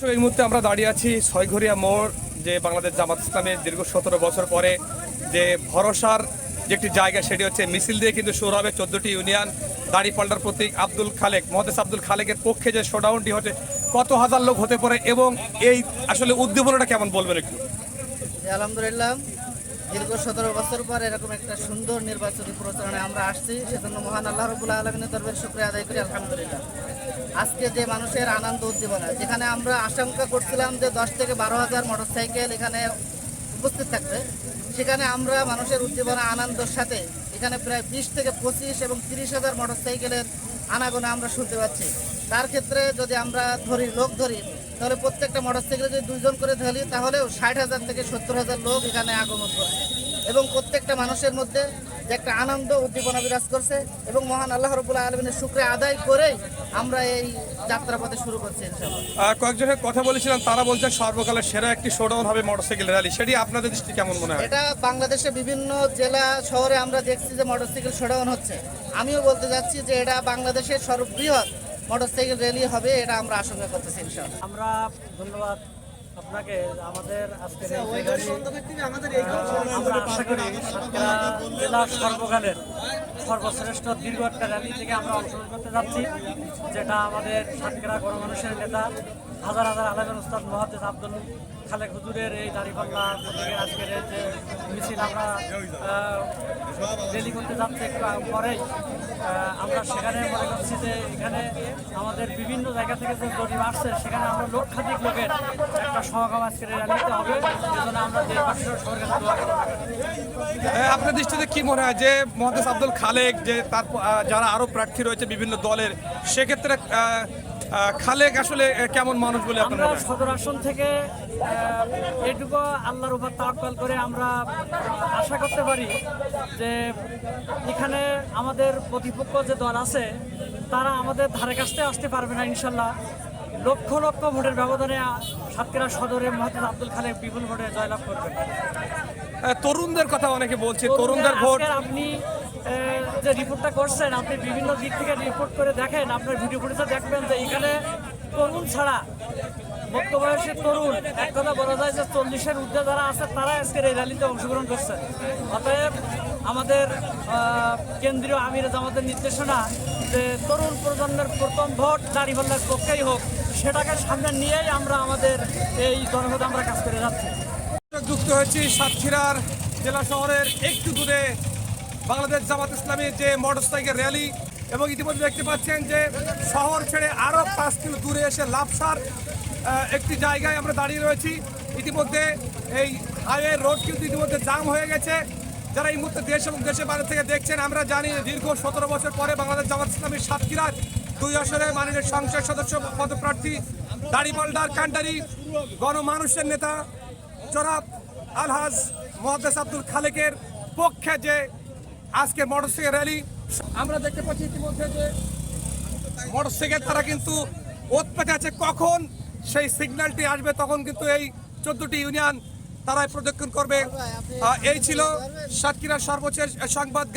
এই মুহূর্তে আমরা দাঁড়িয়ে আছি ছয়ঘরিয়া মোড়, যে বাংলাদেশ জামাত ইসলামের দীর্ঘ 17 বছর পরে যে ভরসার যে একটি জায়গা, সেটি হচ্ছে মিছিল দিয়ে কিন্তু শুরু হবে 14টি ইউনিয়ন দাঁড়িপাল্টার প্রতীক আব্দুল খালেক, মহাদেশ আব্দুল খালেকের পক্ষে যে শোডাউনটি হচ্ছে, কত হাজার লোক হতে পারে এবং এই আসলে উদ্দীপনাটা কেমন বলবেন একটু? আলহামদুলিল্লাহ, দীর্ঘ 17 বছর পর এরকম একটা সুন্দর নির্বাচনী প্রচারণায় আমরা আসছি, সেজন্য মহান আল্লাহ রাব্বুল আলামিনের দরবারে শুকরিয়া আদায় করি। আলহামদুলিল্লাহ, আজকে যে মানুষের আনন্দ উদ্দীপনা, যেখানে আমরা আশঙ্কা করছিলাম যে 10 থেকে 12,000 মোটরসাইকেল এখানে উপস্থিত থাকবে, সেখানে আমরা মানুষের উদ্দীপনা আনন্দের সাথে এখানে প্রায় 20 থেকে 25 এবং 30,000 মোটরসাইকেলের আনাগোনা আমরা শুনতে পাচ্ছি। তার ক্ষেত্রে যদি আমরা লোক ধরি, তাহলে প্রত্যেকটা মোটরসাইকেলে যদি 2 জন করে ধরি, তাহলেও 60,000 থেকে 70,000 লোক এখানে আগমন করছে এবং প্রত্যেকটা মানুষের মধ্যে যে একটা আনন্দ উদ্দীপনা বিরাজ করছে এবং মহান আল্লাহ রাব্বুল আলামিনের শুকরিয়া আদায় করেই আমরা এই যাত্রাপথে শুরু করছি ইনশাআল্লাহ। কয়েকজনের কথা বলেছিলাম, তারা বলছেন সর্বকালের সেরা একটি শোডাউন হবে মোটরসাইকেল র্যালি, সেটি আপনাদের দৃষ্টি কেমন মনে হয়? এটা বাংলাদেশে বিভিন্ন জেলা শহরে আমরা দেখছি যে মোটরসাইকেল শোডাউন হচ্ছে। আমিও বলতে যাচ্ছি যে এটা বাংলাদেশের সর্ববৃহৎ মোটরসাইকেল র্যালি হবে, এটা আমরা আশঙ্কা করতেছি ইনশাআল্লাহ। আমরা ধন্যবাদ আপনাকে। আমাদের আজকের আমরা আশা করি সাতক্ষীরা জেলার সর্বকালের সর্বশ্রেষ্ঠ দীর্ঘ একটা র্যালি থেকে আমরা অংশগ্রহণ করতে যাচ্ছি, যেটা আমাদের সাতক্ষীরা গণমানুষের নেতা হাজার হাজার আলেমের উস্তাদ মহাদেশ আব্দুল খালেক হুজুরের এই দাঁড়িপাল্লা প্রতীকের আজকের যে মিছিল আমরা র্যালি করতে যাচ্ছি একটু পরেই, আমরা সেখানে মনে করছি যে এখানে আমাদের বিভিন্ন জায়গা থেকে যে জরিপ আসছে, সেখানে আমরা লক্ষাধিক লোকের একটা সমাগম আজকের র্যালিতে হবে। সেজন্য আমরা দেশবাসীর সরকার দোয়া করি। আপনার দৃষ্টিতে কি মনে হয় যে মহাদেশ আব্দুল খালেক, যে তার যারা আরো প্রার্থী রয়েছে বিভিন্ন দলের, সেক্ষেত্রে খালেক আসলে কেমন মানুষ বলে আপনারা? আমরা সদর আসন থেকে এটুকু আল্লাহর উপর তাওয়াক্কুল করে আমরা আশা করতে পারি যে এখানে আমাদের প্রতিপক্ষ যে দল আছে, তারা আমাদের ধারে কাছে আসতে পারবে না ইনশাল্লাহ। লক্ষ লক্ষ ভোটের ব্যবধানে সাতক্ষীরা সদরে মহাদেশ আব্দুল খালেক বিপুল ভোটে জয়লাভ করবেন। তরুণদের কথা অনেকে বলছে, তরুণদের ভোট। আপনি যে রিপোর্টটা করছেন, আপনি বিভিন্ন দিক থেকে রিপোর্ট করে দেখেন, আপনার ভিডিও ফুটেজে দেখবেন যে এখানে তরুণ ছাড়া মধ্যবয়সের তরুণ, এক কথা বলা যায় যে 40-এর ঊর্ধ্বে যারা আছে, তারা আজকের এই র্যালিতে অংশগ্রহণ করছে। অতএব আমাদের কেন্দ্রীয় আমির জামাতের নির্দেশনা যে তরুণ প্রজন্মের প্রথম ভোট দাঁড়িপাল্লার পক্ষেই হোক, সেটাকে সামনে নিয়েই আমরা আমাদের এই জনপদে আমরা কাজ করে যাচ্ছি। যুক্ত হয়েছি সাতক্ষীরার জেলা শহরের একটু দূরে বাংলাদেশ জামাত ইসলামীর যে মোটরসাইকেল র্যালি, এবং ইতিমধ্যে দেখতে পাচ্ছেন যে শহর ছেড়ে আরও 5 কিলো দূরে এসে লাপসার একটি জায়গায় আমরা দাঁড়িয়ে রয়েছি। ইতিমধ্যে এই হাইওয়ে রোড কিন্তু ইতিমধ্যে জাম হয়ে গেছে। যারা এই মুহূর্তে দেশ এবং দেশের বাইরে থেকে দেখছেন, আমরা জানি দীর্ঘ 17 বছর পরে বাংলাদেশ জামাত ইসলামীর সাতক্ষীরার 2 আসনে মাননীয় সংসদ সদস্য পদপ্রার্থী দাঁড়িপাল্লার কান্ডারি গণমানুষের নেতা জনাব আলহাজ মহাদেশ আব্দুল খালেকের পক্ষে যে আজকে মোটরসাইকেল র্যালি, আমরা দেখতে পাচ্ছি ইতিমধ্যে যে মোটরসাইকেল তারা কিন্তু উৎপেতে আছে, কখন সেই সিগন্যালটি আসবে তখন কিন্তু এই 14টি ইউনিয়ন তারাই প্রদক্ষিণ করবে। এই ছিল সাতক্ষীরার সর্বশেষ সংবাদ।